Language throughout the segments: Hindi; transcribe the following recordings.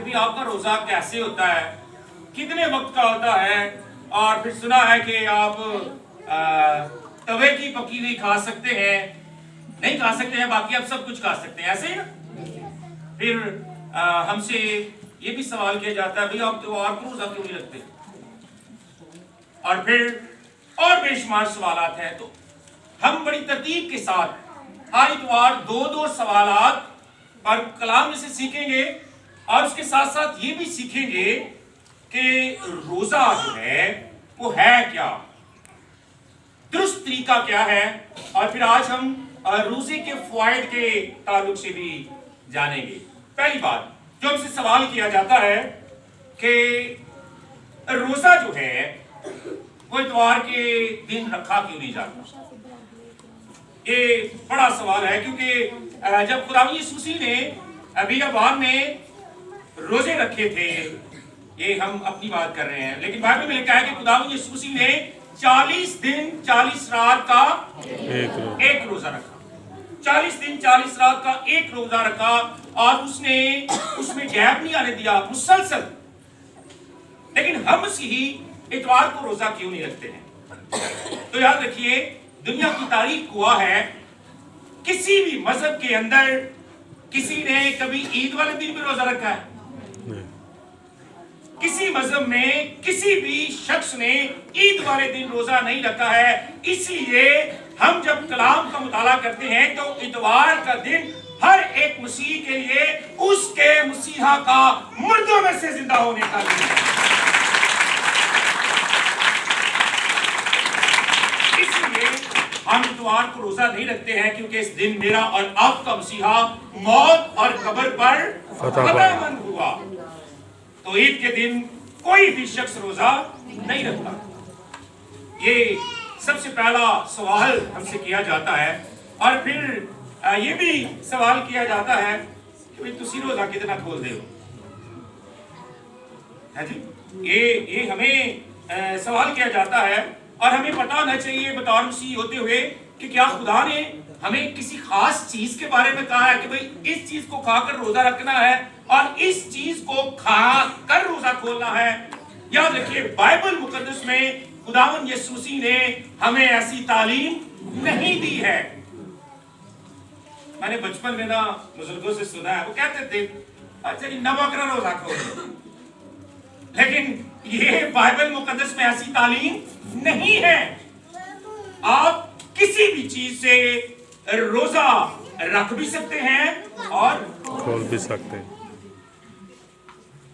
भी आपका रोजा कैसे होता है, कितने वक्त का होता है। और फिर सुना है कि आप तवे की पकी हुई खा सकते हैं, नहीं खा सकते हैं, बाकी आप सब कुछ खा सकते हैं, ऐसे ही ना। फिर हमसे ये भी सवाल किया जाता है, भाई आप त्योहार को रोजा क्यों नहीं रखते। और फिर और बेशुमार सवालात हैं। तो हम बड़ी तरतीब के साथ हर इतवार दो सवालात पर कलाम में से सीखेंगे और उसके साथ साथ ये भी सीखेंगे कि रोजा जो है वो है क्या, दुरुस्त तरीका क्या है। और फिर आज हम रोजे के फवाइद के ताल्लुक से भी जानेंगे। पहली बात जो हमसे सवाल किया जाता है कि रोजा जो है वो इतवार के दिन रखा क्यों नहीं जाता। ये बड़ा सवाल है, क्योंकि जब खुदा यीशु मसीह ने बियाबान में रोजे रखे थे, ये हम अपनी बात कर रहे हैं, लेकिन बाइबल में लिखा है कि खुदा यीशु मसीह ने 40 दिन 40 रात का एक रोजा रखा। 40 दिन 40 रात का एक रोजा रखा और उसने उसमें गैप नहीं आने दिया, मुसलसल। लेकिन हम मसीही इतवार को रोजा क्यों नहीं रखते हैं। तो याद रखिए, दुनिया की तारीख हुआ है, किसी भी मजहब के अंदर किसी ने कभी ईद वाले दिन भी रोजा रखा है। किसी मजहब में किसी भी शख्स ने ईद वाले दिन रोजा नहीं रखा है। इसलिए हम जब कलाम का मुताला करते हैं तो इतवार का दिन हर एक मसीह के लिए उसके मसीहा का मुर्दों में से जिंदा होने का दिन है। इसलिए हम इतवार को रोजा नहीं रखते हैं, क्योंकि इस दिन मेरा और आपका मसीहा मौत और कब्र पर फतहमंद हुआ। तो ईद के दिन कोई भी शख्स रोजा नहीं रखता। ये सबसे पहला सवाल हमसे किया जाता है। और फिर ये भी सवाल किया जाता है कि भाई तुसी रोजा कितना खोल दे हो, है जी। ये हमें सवाल किया जाता है और हमें पता होना चाहिए बतौर मसीह होते हुए कि क्या खुदा ने हमें किसी खास चीज के बारे में कहा है कि भाई इस चीज को खाकर रोजा रखना है और इस चीज को खा कर रोजा खोलना है। याद रखिए, बाइबल मुकद्दस में खुदावन यीशु मसीह ने हमें ऐसी तालीम नहीं दी है। मैंने बचपन में ना बुजुर्गों से सुना है, वो कहते थे अच्छा जी नबकरा रोजा खोलो, लेकिन ये बाइबल मुकद्दस में ऐसी तालीम नहीं है। आप किसी भी चीज से रोजा रख भी सकते हैं और खोल भी सकते हैं।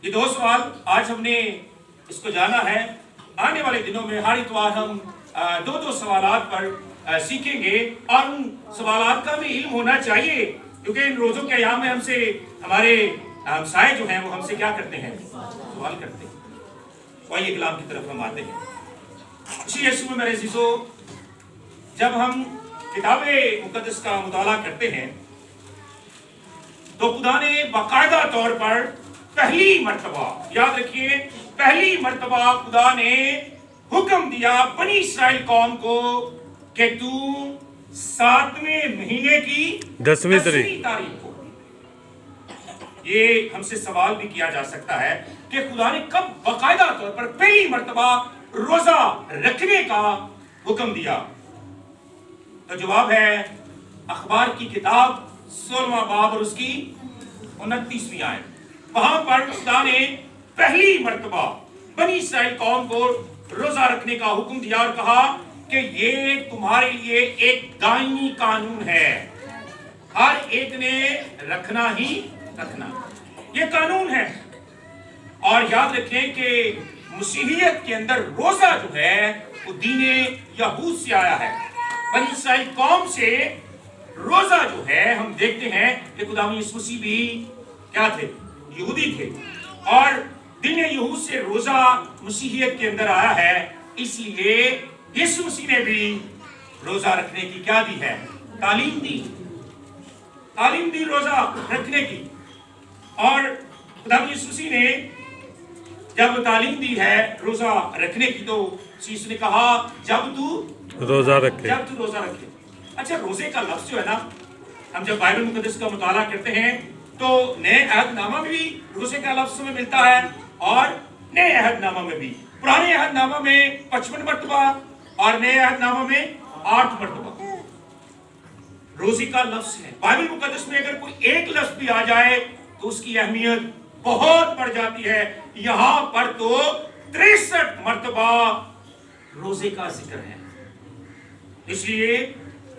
ये दो सवाल आज हमने इसको जाना है। आने वाले दिनों में हर इतवार हम दो सवालात पर सीखेंगे और उन सवालात का भी इल्म होना चाहिए, क्योंकि इन रोजों के अयाम में हमसे हमारे हमसाए जो हैं वो हमसे क्या करते हैं, सवाल करते हैं। आइए कलाम की तरफ हम आते हैं। इसी यीशु में मेरे अज़ीज़ों, जब हम किताबे मुकद्दस का मुताला करते हैं तो खुदा ने बाकायदा तौर पर पहली मर्तबा, याद रखिए, पहली मर्तबा खुदा ने हुक्म दिया बनी इस्राएल कौम को कि तू 7वें महीने की 10वीं तारीख को, ये हमसे सवाल भी किया जा सकता है कि खुदा ने कब बाकायदा तौर पर पहली मर्तबा रोजा रखने का हुक्म दिया। तो जवाब है अखबार की किताब 16वां बाब और उसकी 29वीं आयत। वहां पर खुदा ने पहली मर्तबा बनी इस्राएल कौम को रोजा रखने का हुक्म दिया और कहा कि ये तुम्हारे लिए एक दायमी कानून है, हर एक ने रखना ही रखना, ये कानून है। और याद रखें कि मसीहियत के अंदर रोजा जो है वो दीने यहूद से आया है। बनी इस्राएल कौम से रोजा जो है, हम देखते हैं कि खुदा यीशु मसीह भी क्या थे, यहूदी थे, और दीने यहूद से रोजा मसीहियत के अंदर आया है। इसलिए यीशु मसीह ने भी रोजा रखने की क्या दी है, तालीम दी रोजा रखने की। और खुदा यीशु मसीह ने जब तालीम दी है रोजा रखने की, तो यीशु ने कहा जब तू रोजा रखे। अच्छा, रोजे का लफ्ज जो है ना, हम जब बाइबल मुकद्दस का मुताला करते हैं तो नए अहदनामा में भी रोजे का लफ्ज हमें मिलता है और नए अहदनामा में भी। पुराने अहदनामा में 55 मरतबा और नए अहदनामा में 8 मरतबा रोजे का लफ्ज है। बाइबल मुकद्दस में अगर कोई एक लफ्ज भी आ जाए तो उसकी अहमियत बहुत बढ़ जाती है। यहां पर तो 63 मरतबा रोजे का जिक्र है। इसलिए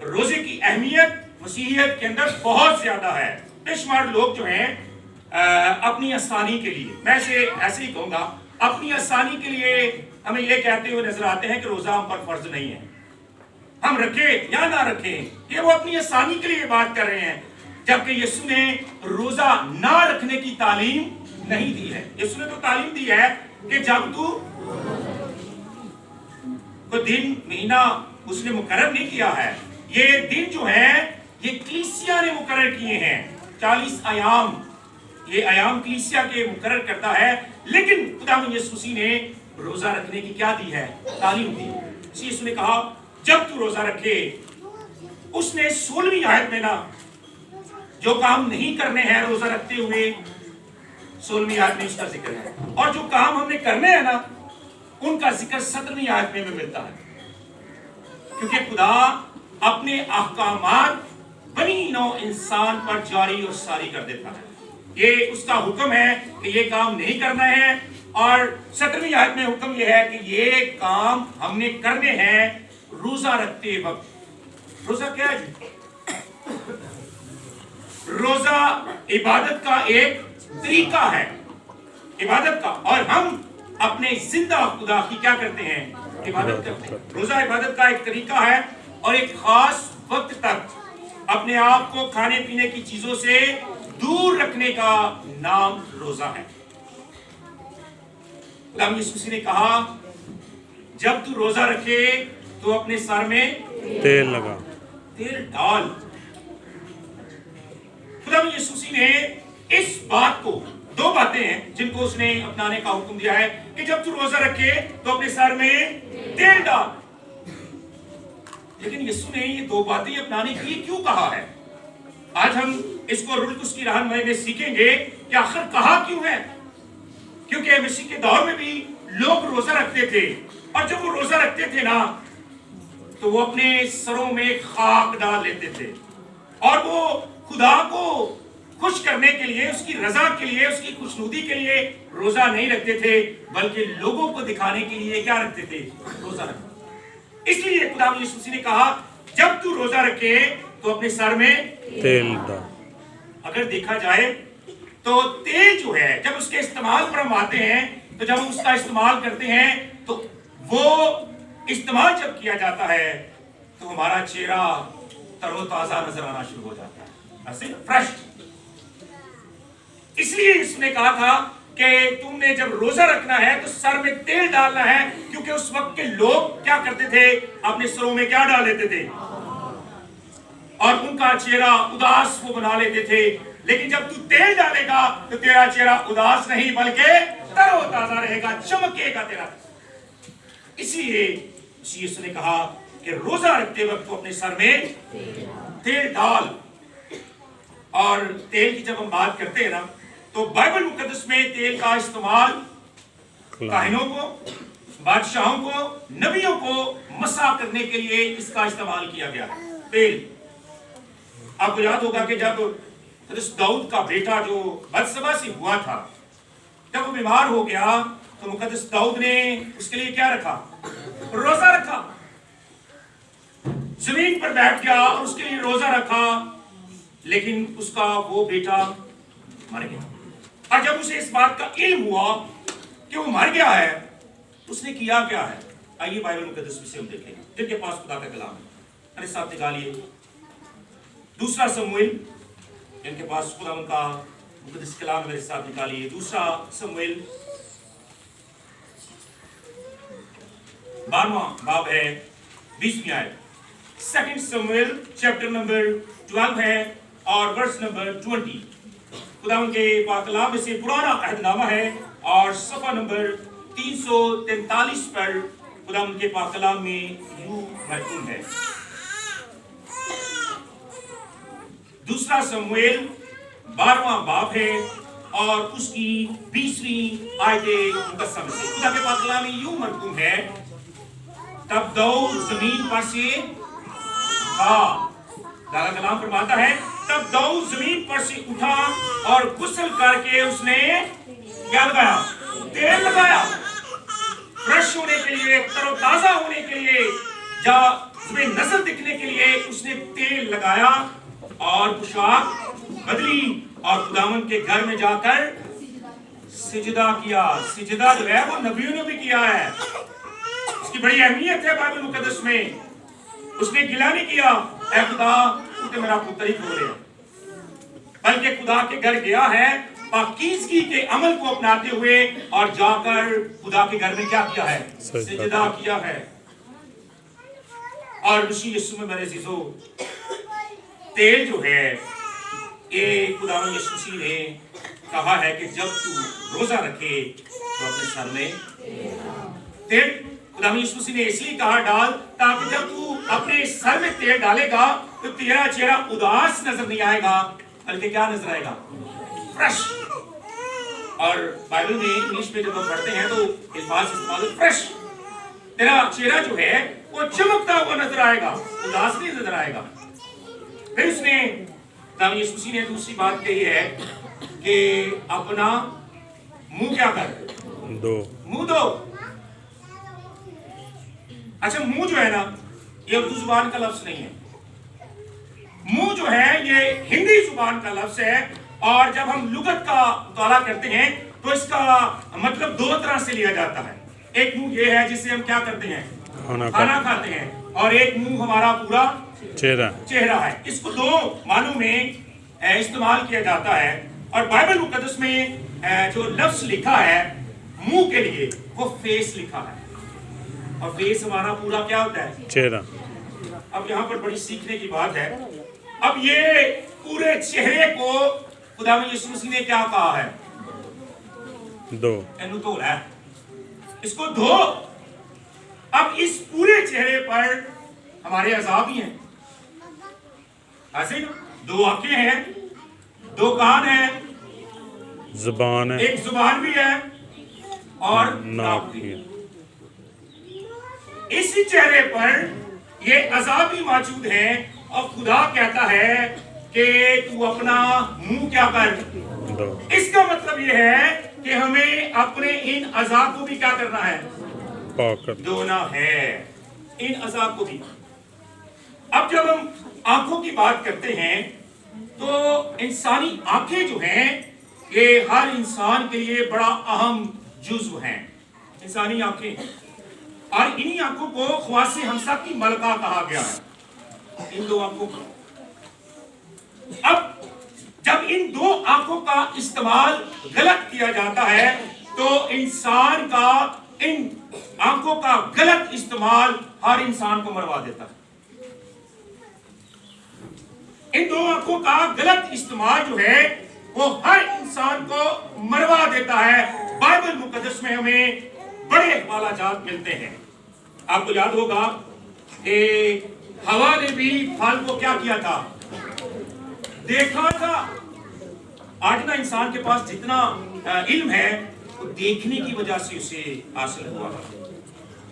रोजे की अहमियत मसीहियत के अंदर बहुत ज्यादा है। बेशुमार लोग जो हैं अपनी आसानी के लिए, मैं ऐसे ही कहूंगा, अपनी आसानी के लिए हमें यह कहते हुए नजर आते हैं कि रोजा हम पर फर्ज नहीं है, हम रखें या ना रखें, ये वो अपनी आसानी के लिए बात कर रहे हैं। जबकि यीशु ने रोजा ना रखने की तालीम नहीं दी है। यीशु ने तो तालीम दी है कि जब तू कोई दिन महीना उसने मुकर्रर नहीं किया है, ये दिन जो है ये कलीसिया ने मुकर्रर किए हैं। 40 आयाम, ये आयाम कलीसिया के मुकर्रर करता है। लेकिन खुदावंद यीशु मसीह ने रोजा रखने की क्या दी है? तालीम दी। यीशु ने कहा जब तू रोजा रखे, उसने 16वीं आयत में ना जो काम नहीं करने हैं रोजा रखते हुए, 16वीं आयत में उसका जिक्र है, और जो काम हमने करने हैं ना उनका जिक्र 17वीं आयत में मिलता है। क्योंकि खुदा अपने अहकामात बनी नौ इंसान पर जारी और सारी कर देता है। ये उसका हुक्म है कि ये काम नहीं करना है, और 17वीं आयत में हुक्म यह है कि ये काम हमने करने हैं रोजा रखते वक्त। रोजा क्या है जी? रोजा इबादत का एक तरीका है, इबादत का, और हम अपने जिंदा खुदा की क्या करते हैं? इबादत करते हैं। रोजा इबादत का एक तरीका है और एक खास वक्त तक अपने आप को खाने पीने की चीजों से दूर रखने का नाम रोजा है। खुदा यीशु ने कहा जब तू रोजा रखे तो अपने सर में तेल लगा, तेल डाल। खुदा यीशु ने इस बात को, दो बातें हैं जिनको उसने अपनाने का हुक्म दिया है कि जब तू रोजा रखे तो अपने सर में तेल डाल। लेकिन यीशु ने ये दो बातें अपनाने के लिए क्यों कहा है? आज हम इसको रूह कुदस की रहनुमाई में सीखेंगे कि आखिर कहा क्यों है। क्योंकि मसीह के दौर में भी लोग रोजा रखते थे, और जब वो रोजा रखते थे ना तो वो अपने सरों में खाक डाल लेते थे, और वो खुदा को खुश करने के लिए, उसकी रजा के लिए, उसकी खुशनुदी के लिए रोजा नहीं रखते थे, बल्कि लोगों को दिखाने के लिए क्या रखते थे? रोजा रखते। इसलिए खुदा यीशु मसीह ने कहा जब तू रोजा रखे तो अपने सर में तेल डाल। अगर देखा जाए तो तेल जो है जब उसके इस्तेमाल पर हम आते हैं, तो जब हम उसका इस्तेमाल करते हैं तो वो इस्तेमाल जब किया जाता है तो हमारा चेहरा तरोताजा नजर आना शुरू हो जाता है, ऐसे फ्रेश। इसलिए इसने कहा था कि तुमने जब रोजा रखना है तो सर में तेल डालना है, क्योंकि उस वक्त के लोग क्या करते थे? अपने सरों में क्या डाल लेते थे? और उनका चेहरा उदास वो बना लेते थे। लेकिन जब तू तेल डालेगा तो तेरा चेहरा उदास नहीं बल्कि तरोताजा रहेगा, चमकेगा तेरा। इसलिए यीशु ने कहा कि रोजा रखते वक्त तो अपने सर में तेल डाल। और तेल की जब हम बात करते हैं ना तो बाइबल मुकद्दस में तेल का इस्तेमाल काहिनों को, बादशाहों को, नबियों को मसा करने के लिए इसका इस्तेमाल किया गया। तेल आपको याद होगा कि जब दाऊद का बेटा जो बत्शेबा से हुआ था, जब वो बीमार हो गया तो मुकद्दस दाऊद ने उसके लिए क्या रखा? रोजा रखा। जमीन पर बैठ गया और उसके लिए रोजा रखा। लेकिन उसका वो बेटा मर गया, और जब उसे इस बात का इल्म हुआ कि वो मर गया है, उसने किया क्या है? आइए बाइबल मुकद्दस में से हम देखें, जिनके पास खुदा का कलाम है मेरे साथ निकालिए दूसरा शमूएल, जिनके पास खुदा का मुकद्दस कलाम मेरे साथ निकालिए दूसरा शमूएल 12वां बाब है 20वीं आयत। सेकंड शमूएल चैप्टर नंबर 12 है और वर्स नंबर 20। खुदा के पाक कलाम में से पुराना अहदनामा है और सफा नंबर 343 पर खुदा के पाक कलाम में यूं मरकूम है। दूसरा शमूएल 12वां बाब है और उसकी 20वीं आयत मुकस्सम से खुदा के पाक कलाम में यूं मरकूम है, तब दाऊद जमीन पर से उठा। खुदा का कलाम फरमाता है तब दाऊद जमीन पर से उठा और गुस्ल करके उसने क्या लगाया? तेल लगाया। फ्रेश होने के लिए, तरोताजा होने के लिए, या उसमें नजर दिखने के लिए उसने तेल लगाया और पोशाक बदली और खुदावंद के घर में जाकर सिजदा किया। सिजदा जो है वो नबियों ने भी किया है, उसकी बड़ी अहमियत है बाइबल मुकद्दस में। उसने गिला नहीं किया ऐ खुदा तूने मेरा पुत्र ही खो लिया, बल्कि खुदा के घर गया है पाकीज़गी के अमल को अपनाते हुए और जाकर खुदा के घर में क्या किया है? सिजदा किया है। और मसीह यीशु में मेरे अज़ीज़ों, तेल जो है ये खुदा यीशु मसीह ने कहा है कि जब तू रोजा रखे तो अपने सर में तेल, खुदा यीशु मसीह ने इसलिए कहा डाल, ताकि जब तू अपने सर में तेल डालेगा तो तेरा चेहरा उदास नजर नहीं आएगा, बल्कि क्या नजर आएगा? फ्रेश। और बाइबल में इंग्लिश में जब हम पढ़ते हैं तो अल्फाज इस्तेमाल फ्रेश। तेरा चेहरा जो है वो चमकता हुआ नजर आएगा, उदास नहीं नजर आएगा। फिर उसने यीशु मसीह ने दूसरी बात कही है कि अपना मुंह क्या कर दो, मुंह दो। अच्छा, मुंह जो है ना ये उर्दू जुबान का लफ्ज नहीं है। मुंह जो है ये हिंदी जुबान का लफ्ज है, और जब हम लुगत का मुताला करते हैं तो इसका मतलब दो तरह से लिया जाता है। एक मुंह ये है जिससे हम क्या करते हैं? खाना खाते हैं, और एक मुंह हमारा पूरा चेहरा है। इसको दो मानों में इस्तेमाल किया जाता है। और बाइबल मुकद्दस में जो लफ्ज लिखा है मुंह के लिए वो फेस लिखा है, और फेस हमारा पूरा क्या होता है? चेहरा। अब यहाँ पर बड़ी सीखने की बात है। अब ये पूरे चेहरे को खुदा यीशु मसीह ने क्या कहा है? दो। धो है, इसको धो। अब इस पूरे चेहरे पर हमारे अज़ाब ही हैं, ऐसे ही ना? दो आंखें हैं, दो कान हैं, जुबान है, एक जुबान भी है और नाक भी है। इस चेहरे पर ये अज़ाब भी मौजूद है, और खुदा कहता है कि तू अपना मुंह क्या कर दो। इसका मतलब ये है कि हमें अपने इन अज़ाब को भी क्या करना है? धोना है, इन अज़ाब को भी। अब जब हम आंखों की बात करते हैं तो इंसानी आंखें जो हैं ये हर इंसान के लिए बड़ा अहम जुज़्व हैं, इंसानी आंखें। और इन्हीं आंखों को ख्वासे हमसा की मलका कहा गया है, इन दो आंखों को। अब जब इन दो आंखों का इस्तेमाल गलत किया जाता है तो इंसान का इन आंखों का गलत इस्तेमाल हर इंसान को मरवा देता है। इन दो आंखों का गलत इस्तेमाल जो है वो हर इंसान को मरवा देता है। बाइबल मुकद्दस में हमें बड़े हवालाजात मिलते हैं। आपको याद होगा कि हवा ने भी फल को क्या किया था? देखा था। आज ना इंसान के पास जितना इल्म है वो देखने की वजह से उसे हासिल हुआ,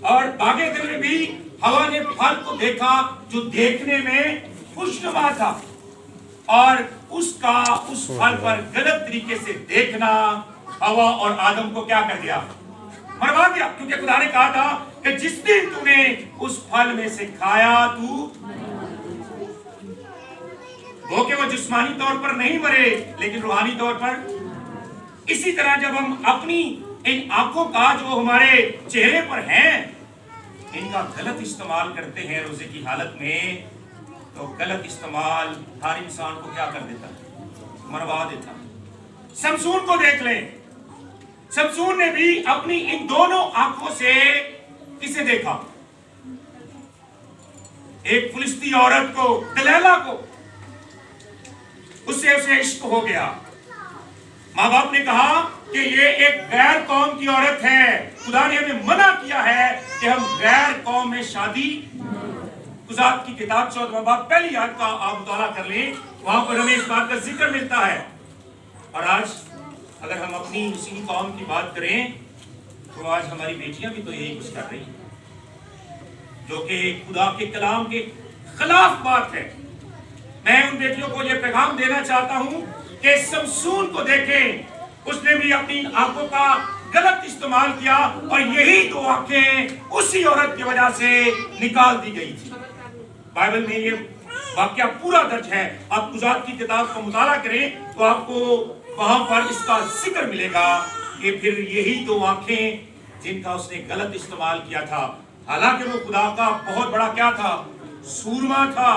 और आगे दिन में भी हवा ने फल को देखा जो देखने में खुशनुमा था, और उसका उस फल पर गलत तरीके से देखना हवा और आदम को क्या कर दिया? मरवा दिया। क्योंकि खुदा ने कहा था कि जिस दिन तूने उस फल में से खाया तू वो कि वो जिस्मानी तौर पर नहीं मरे लेकिन रूहानी तौर पर। इसी तरह जब हम अपनी इन आंखों का जो हमारे चेहरे पर है इनका गलत इस्तेमाल करते हैं रोजे की हालत में, तो गलत इस्तेमाल हर इंसान को क्या कर देता है? मरवा देता है। शमसून को देख लें, शमसून ने भी अपनी इन दोनों आंखों से किसे देखा? एक फिलिस्ती औरत को, दलैला को। उससे उसे इश्क हो गया। माँ बाप ने कहा कि ये एक गैर कौम की औरत है, खुदा ने हमें मना किया है कि हम गैर कौम में शादी। कुज़ात की किताब 14वां बाब पहली आयत का आप मुताला कर लें, वहां पर हमें इस बात का जिक्र मिलता है और आज अगर हम अपनी मुस्लिम कौम की बात करें तो आज हमारी बेटियां भी तो यही कुछ कर रही हैं, जो कि खुदा के कलाम के खिलाफ बात है। मैं उन बेटियों को यह पैगाम देना चाहता हूं कि समसून को देखें, उसने भी अपनी आंखों का गलत इस्तेमाल किया और यही दो आंखें उसी औरत की वजह से निकाल दी गई थी। बाइबल में ये वाकया पूरा दर्ज है। आप गुजात की किताब का मुताला करें तो आपको वहां पर इसका जिक्र मिलेगा कि फिर यही दो आंखें जिनका उसने गलत इस्तेमाल किया था। हालांकि वो खुदा का बहुत बड़ा क्या था, सूरमा था,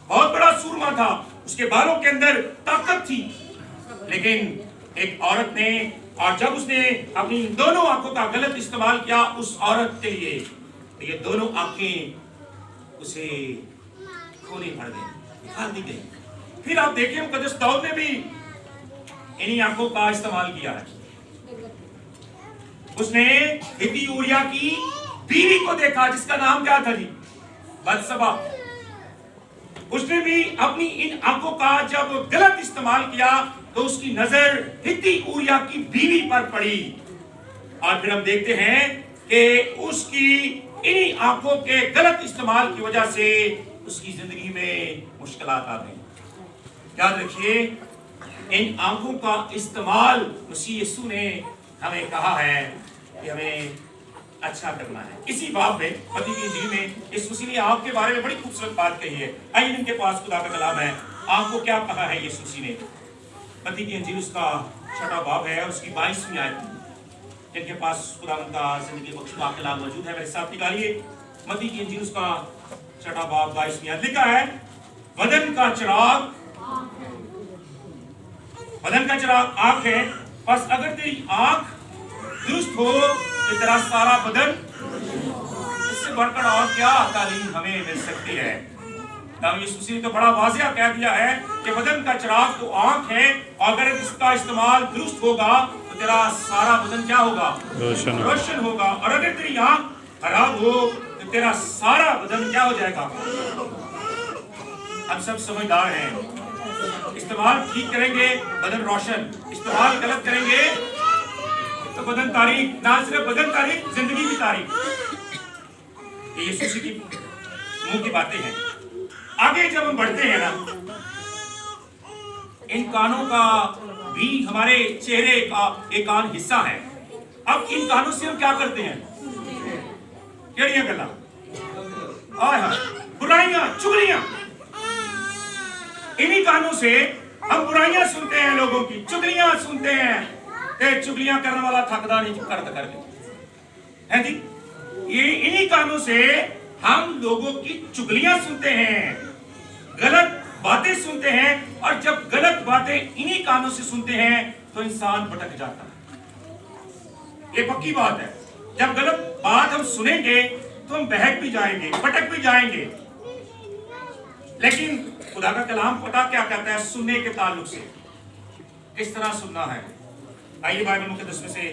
बहुत बड़ा सूरमा था, उसके बालों के अंदर ताकत थी, लेकिन एक औरत ने, और जब उसने अपनी दोनों आंखों का गलत इस्तेमाल किया उस औरत के लिए, तो ये दोनों आंखें उसे खोनी पड़ गई, निकाल दी गई। फिर आप देखिए मुकद्दस दाऊद ने भी इन्हीं आंखों का इस्तेमाल किया है। उसने हित्ती ऊरिया की बीवी को देखा जिसका नाम क्या था जी, बत्सबा। उसने भी अपनी इन आंखों का जब गलत इस्तेमाल किया तो उसकी नजर हित्ती ऊरिया की बीवी पर पड़ी, और फिर हम देखते हैं कि उसकी इन्हीं आंखों के गलत इस्तेमाल की वजह से उसकी जिंदगी में मुश्किलात आ गई। याद रखिए, इन आंखों का इस्तेमाल मसीह यीशु ने हमें कहा है कि हमें अच्छा करना है। इसी बाब में मत्ती की इंजील में यीशु मसीह ने आंख के बारे में बड़ी खूबसूरत बात कही है। आइए इनके पास खुदा का कलाम है, आंख को क्या कहा है यीशु मसीह ने। मत्ती की इंजील उसका 6वां बाब है और उसकी 22वीं आयत। जिनके पास खुदा का जिंदगी बख्शुदा कलाम मौजूद है मेरे साथ निकालिए। मत्ती की इंजील उसका 6वां बाब 22वीं आयत। लिखा है, बदन का चिराग आंख है, बस अगर तेरी आंख दुरुस्त हो तो तेरा सारा बदन। इससे बढ़कर और क्या तालीम हमें मिल सकती है। यीशु ने तो बड़ा वाज़िया कह दिया है कि बदन का चिराग तो आंख है, और अगर इसका इस्तेमाल दुरुस्त होगा तो तेरा सारा बदन क्या होगा, रोशन होगा। और अगर तेरी आंख खराब हो तो तेरा सारा बदन क्या हो जाएगा। हम सब समझदार हैं, इस्तेमाल ठीक करेंगे बदन रोशन, इस्तेमाल गलत करेंगे तो बदन तारीख। ना सिर्फ बदन तारीख, जिंदगी की तारीख। ये यीशु की मुंह की बातें हैं। आगे जब हम बढ़ते हैं ना, इन कानों का भी हमारे चेहरे का एक कान हिस्सा है। अब इन कानों से हम क्या करते हैं, केड़ियां गल्लां, बुराइयां, चुगलियां। इन्हीं कानों से हम बुराइयां सुनते हैं, लोगों की चुगलियां सुनते हैं। चुगलियां करने वाला थकदा नहीं करके है जी। ये इन्हीं कानों से हम लोगों की चुगलियां सुनते हैं, गलत बातें सुनते हैं, और जब गलत बातें इन्हीं कानों से सुनते हैं तो इंसान भटक जाता है। ये पक्की बात है। जब गलत बात हम सुनेंगे तो हम बहक भी जाएंगे, भटक भी जाएंगे। लेकिन खुदा का कलाम पता क्या कहता है सुनने के ताल्लुक से, किस तरह सुनना है। आइए बाइबल मुकद्दस में से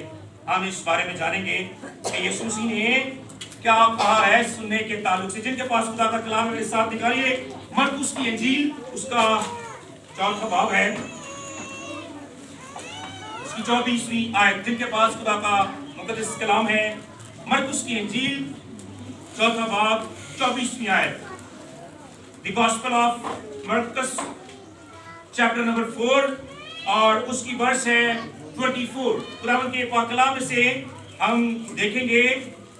हम इस बारे में जानेंगे कि यीशु मसीह ने क्या कहा है सुनने के ताल्लुक से। जिनके पास खुदा का कलाम मेरे साथ निकालिए, मरकुस की इंजील उसका 4वां बाब है, उसकी 24वीं आयत। जिनके पास खुदा का मुकद्दस कलाम है, मरकुस की इंजील 4वां बाब 24वीं आयत। द गॉस्पेल ऑफ मरकुस चैप्टर नंबर 4 और उसकी वर्ष है 24। खुदावंद के पाक कलाम से हम देखेंगे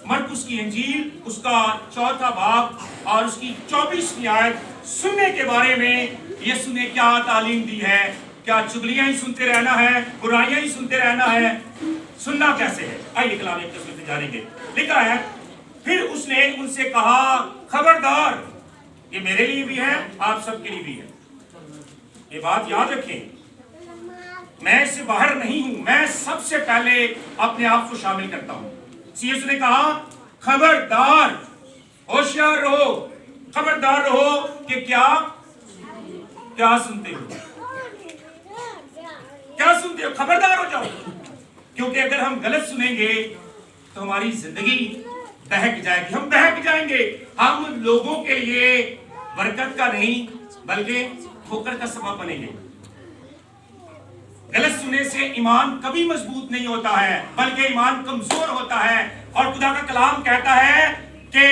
मरकुस की इंजील उसका 4वां बाब और उसकी 24वीं आयत। सुनने के बारे में यीशु ने क्या तालीम दी है। क्या चुगलियां ही सुनते रहना है, बुराइयां ही सुनते रहना है, सुनना कैसे है। आइए कलाम एक तस्वीर से जानेंगे। लिखा है, फिर उसने उनसे कहा, खबरदार, ये मेरे लिए भी है, आप सबके लिए भी है। ये बात याद रखें, मैं इससे बाहर नहीं हूं, मैं सबसे पहले अपने आप को शामिल करता हूं। यीशु ने कहा, खबरदार, होशियार रहो, खबरदार रहो कि क्या सुनते हो, क्या सुनते हो, खबरदार हो जाओ। क्योंकि अगर हम गलत सुनेंगे तो हमारी जिंदगी बहक जाएगी, हम बहक जाएंगे। हम लोगों के लिए बरकत का नहीं बल्कि ठोकर का सबब बनेंगे। गलत सुनने से ईमान कभी मजबूत नहीं होता है, बल्कि ईमान कमजोर होता है। और खुदा का कलाम कहता है कि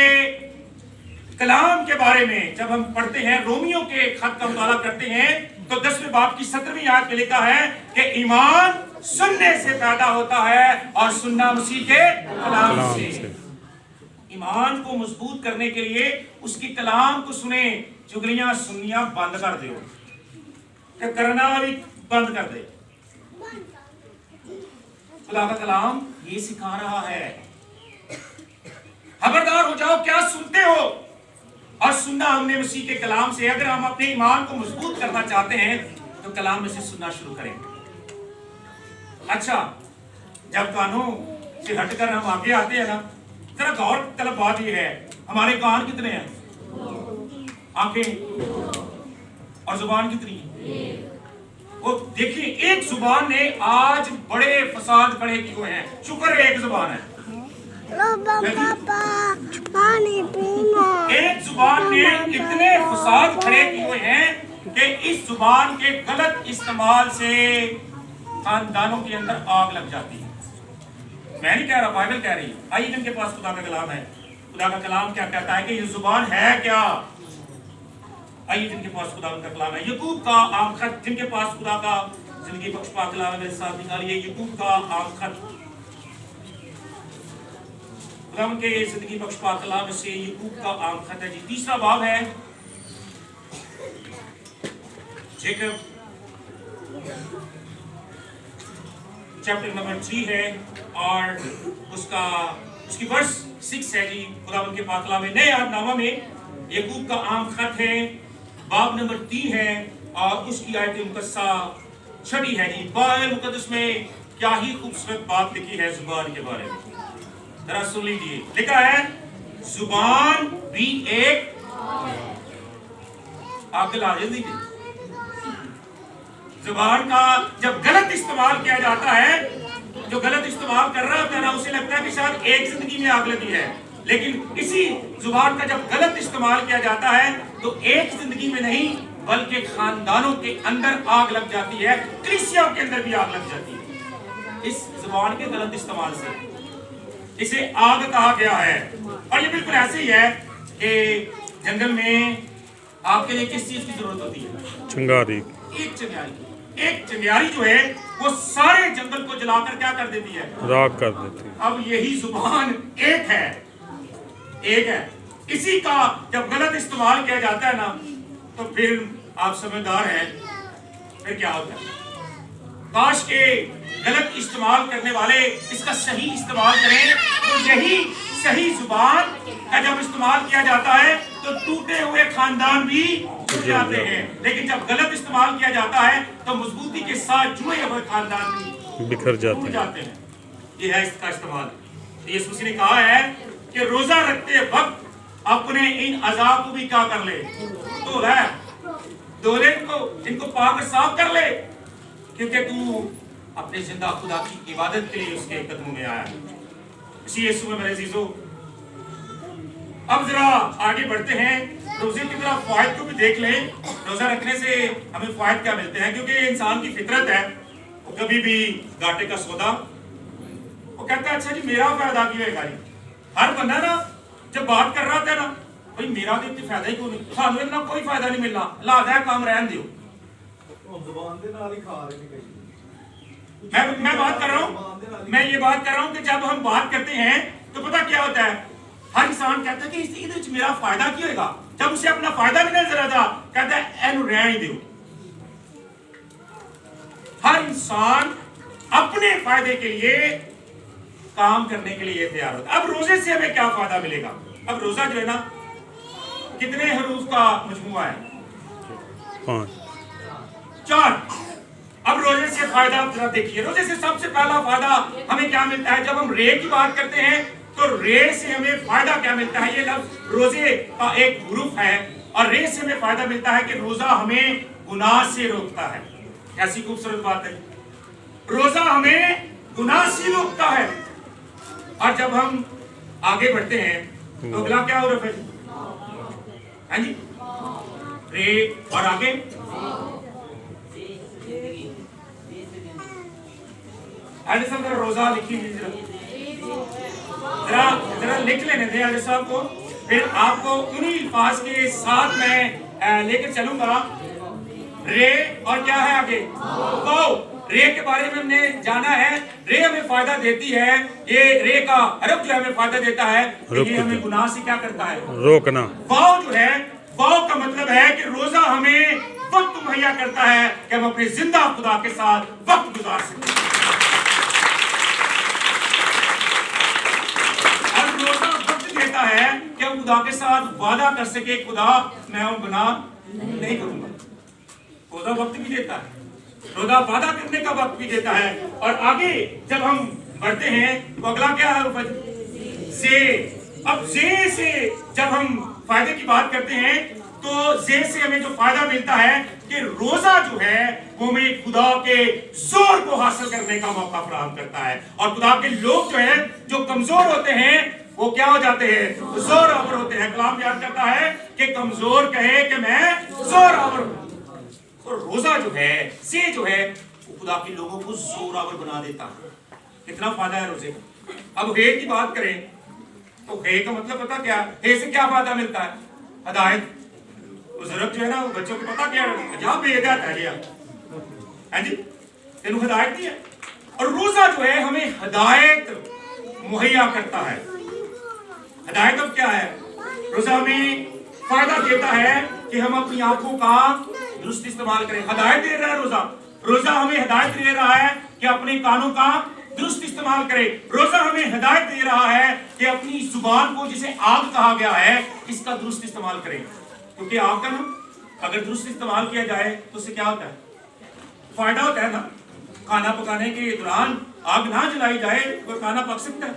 कलाम के बारे में जब हम पढ़ते हैं, रोमियो के खत का मुताला करते हैं, तो 10वें बाब की 17वीं आयत में लिखा है कि ईमान सुनने से पैदा होता है और सुनना मसीह के कलाम से। ईमान को मजबूत करने के लिए उसकी कलाम को सुने, चुगलियां सुनियां बंद कर दो, करना भी बंद कर दे। खुदा का कलाम ये सिखा रहा है, खबरदार हो जाओ क्या सुनते हो। और सुनना हमने मसीह के कलाम से। अगर हम अपने ईमान को मजबूत करना चाहते हैं तो कलाम में से सुनना शुरू करें। अच्छा, जब कानों से हटकर हम आगे आते हैं ना, जरा गौर तलब बात ये है, हमारे कान कितने हैं, आंखें और जुबान कितनी है? वो देखिए, एक जुबान ने आज बड़े फसाद खड़े किए हुए हैं। शुक्र है एक जुबान है। एक जुबान ने इतने फसाद खड़े किए हुए हैं कि इस जुबान के गलत इस्तेमाल से खानदानों के अंदर आग लग जाती है। मैं नहीं कह रहा, बाइबल कह रही है। आइए, जिनके पास खुदा का कलाम है, खुदा का कलाम क्या कहता है कि ये जुबान है क्या। आइए, जिनके पास खुदा का कलाम है, यकूब का आम खत, जिनके पास खुदा का जिंदगी बख्श पाक कलाम है, मेरे साथ निकालिए यकूब का आम खत, खुदा के जिंदगी बख्श पाक कलाम से यकूब का आम खत है जी, 3रा बाब है। जेकब चैप्टर नंबर 3 है और उसकी वर्स 6 है जी। खुदा के पाक कलाम में, नए आदनामा में यकूब का आम खत है, बाब नंबर 3 है और उसकी आयत मुकद्दसा 6 है जी। बाइबल मुकद्दस में क्या ही खूबसूरत बात लिखी है जुबान के बारे में, जरा सुन लीजिए। लिखा है, जुबान भी एक आग ला दीजिए। जुबान का जब गलत इस्तेमाल किया जाता है, जो गलत इस्तेमाल कर रहा होता है ना, उसे लगता है कि शायद एक जिंदगी में आग लगी है, लेकिन इसी जुबान का जब गलत इस्तेमाल किया जाता है तो एक जिंदगी में नहीं बल्कि खानदानों के अंदर आग लग जाती है, कलीसिया के अंदर भी आग लग जाती है इस जुबान के गलत इस्तेमाल से। इसे आग कहा गया है। और ये बिल्कुल ऐसे ही है कि जंगल में आपके लिए किस चीज की जरूरत होती है? चिंगारी। एक चिंगारी जो है वो सारे जंगल को जलाकर क्या कर देती है? राख कर देती है। अब यही जुबान एक है। इसी का जब गलत इस्तेमाल किया जाता है ना, तो फिर आप समझदार हैं, फिर क्या होता है। काश के गलत इस्तेमाल करने वाले इसका सही इस्तेमाल करें, तो यही सही जुबान का जब इस्तेमाल किया जाता है तो टूटे हुए खानदान भी जुड़ जाते हैं, लेकिन जब गलत इस्तेमाल किया जाता है तो मजबूती के साथ जुड़े हुए खानदान भी बिखर जाते हैं। ये है इसका इस्तेमाल। यीशु मसीह ने कहा है कि रोजा रखते वक्त अपने इन अज़ाब को भी क्या कर ले, धो ले, इनको पाक साफ कर ले, क्योंकि तू अपने जिंदा खुदा की इबादत के लिए उसके कदमों में आया है। इसी यीशु में मेरे अजीजों, अब जरा आगे बढ़ते हैं, रोजे की तरह फायदे को भी देख लें। रोजा रखने से हमें फायदे क्या मिलते हैं, क्योंकि इंसान की फितरत है, वो कभी भी घाटे का सौदा वो कहता है अच्छा जी मेरा फायदा क्यों है। हर बंदा ना जब बात कर रहा था ना, भाई मेरा तो इतना फायदा ही क्यों नहीं, सानू इतना कोई फायदा नहीं मिलना, लादा काम रहन दियो। मैं बात कर रहा हूँ, मैं ये बात कर रहा हूँ कि जब हम बात करते हैं तो पता क्या होता है, हर इंसान कहता है कि इससे मेरा फायदा क्यों होगा। जब उसे अपना फायदा भी नजर आता कहता है एनु रहन ही दियो। हर इंसान अपने फायदे के लिए काम करने के लिए तैयार होता है। अब रोजे से हमें क्या फायदा मिलेगा? अब रोजा जो है ना, कितने हरूफ का मजमुआ है? 4। अब रोजे से फायदा जरा देखिए। रोजे से सबसे पहला फायदा हमें क्या मिलता है? जब हम रे की बात करते हैं तो रे से हमें फायदा क्या मिलता है? ये लफ्ज रोजे का एक हरूफ है और रे से हमें फायदा मिलता है कि रोजा हमें गुनाह से रोकता है। कैसी खूबसूरत बात है, रोजा हमें गुनाह से रोकता है। और जब हम आगे बढ़ते हैं तो अगला क्या हरूफ है? हाँ जी, रे और आगे एडिसन का रोजा लिखी जरा जरा लिख लेने थे एडिसन साहब को, फिर आपको उन्हीं अल्फाज के साथ मैं लेकर चलूंगा। रे और क्या है आगे, वाओ। रे के बारे में हमने जाना है, रे हमें फायदा देती है। ये रे का हरफ जो हमें फायदा देता है, ये हमें गुनाह से क्या करता है, रोकना। वाओ जो है, वाओ का मतलब है कि रोजा हमें वक्त मुहैया करता है कि हम अपने जिंदा खुदा के साथ वक्त गुजार सकें। और रोजा वक्त देता है कि हम खुदा के साथ वादा कर सके, खुदा मैं गुनाह नहीं करूंगा। रोजा वक्त भी देता है, रोजा वादा करने का वक्त भी देता है। और आगे जब हम बढ़ते हैं तो अगला क्या है, से। अब से जब हम फायदे की बात करते हैं तो जे से हमें जो फायदा मिलता है कि रोजा जो है वो हमें खुदा के जोर को हासिल करने का मौका फराहम करता है। और खुदा के लोग जो है जो कमजोर होते हैं वो क्या हो जाते हैं, जोर आवर होते हैं। कलाम याद करता है कि कमजोर कहे कि मैं जोर आवर हूं। तो रोजा जो है, से जो है, वो खुदा के लोगों को जोर आवर बना देता है। कितना फायदा है रोजे का। अब हे की बात करें तो हे का मतलब पता क्या, हे से क्या फायदा मिलता है, हदायत। बुजुर्ग जो है ना वो बच्चों को पता क्या जहां बेहदायत है गया है जी, तेन हदायत नहीं है। और रोजा जो है हमें हदायत मुहैया करता है। हदायत अब क्या है, रोजा हमें फायदा देता है कि हम अपनी आंखों का दुरुस्त इस्तेमाल करें। हदायत दे रहा है रोजा, रोजा हमें हदायत दे रहा है कि अपने कानों का दुरुस्त इस्तेमाल करें। रोजा हमें हदायत दे रहा है कि अपनी जुबान को, जिसे आग कहा गया है, इसका दुरुस्त इस्तेमाल करें। क्योंकि आग का ना अगर दुरुस्त इस्तेमाल किया जाए तो उससे क्या होता है, फायदा होता है ना। खाना पकाने के दौरान आग ना जलाई जाए तो खाना पक सकता है,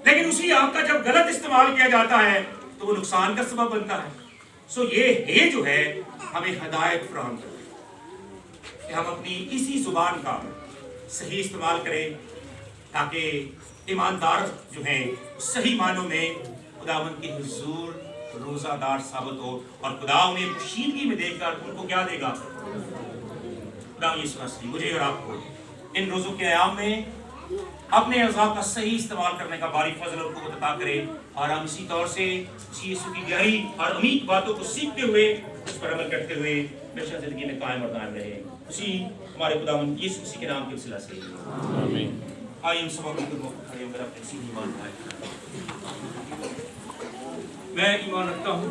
लेकिन उसी आग का जब गलत इस्तेमाल किया जाता है तो वो नुकसान का सबब बनता है। सो ये जो है हमें हदायत फराहम करती है कि हम अपनी इसी जुबान का सही इस्तेमाल करें ताकि ईमानदार जो हैं सही मानों में खुदावंद के हुजूर रोजादार साबित हो। और खुदा उन्हें पोशीदगी में देखकर उनको क्या देगा, खुदा यीशु मसीह मुझे और आपको इन रोजों के आयाम में अपने अज़ा का सही इस्तेमाल करने का बारी फजल और क़ुव्वत अता करे। और हम इसी तौर से यीशु की गहरी और अमीर बातों को सीखते हुए उस पर अमल करते हुए हमेशा जिंदगी में कायम और दायम रहे। उसी हमारे खुदावंद यीशु मसीह के नाम के वसीला से आमीन। आइए हम सब खड़े होकर अपने सीने ईमान लाएं। मैं ईमान रखता हूँ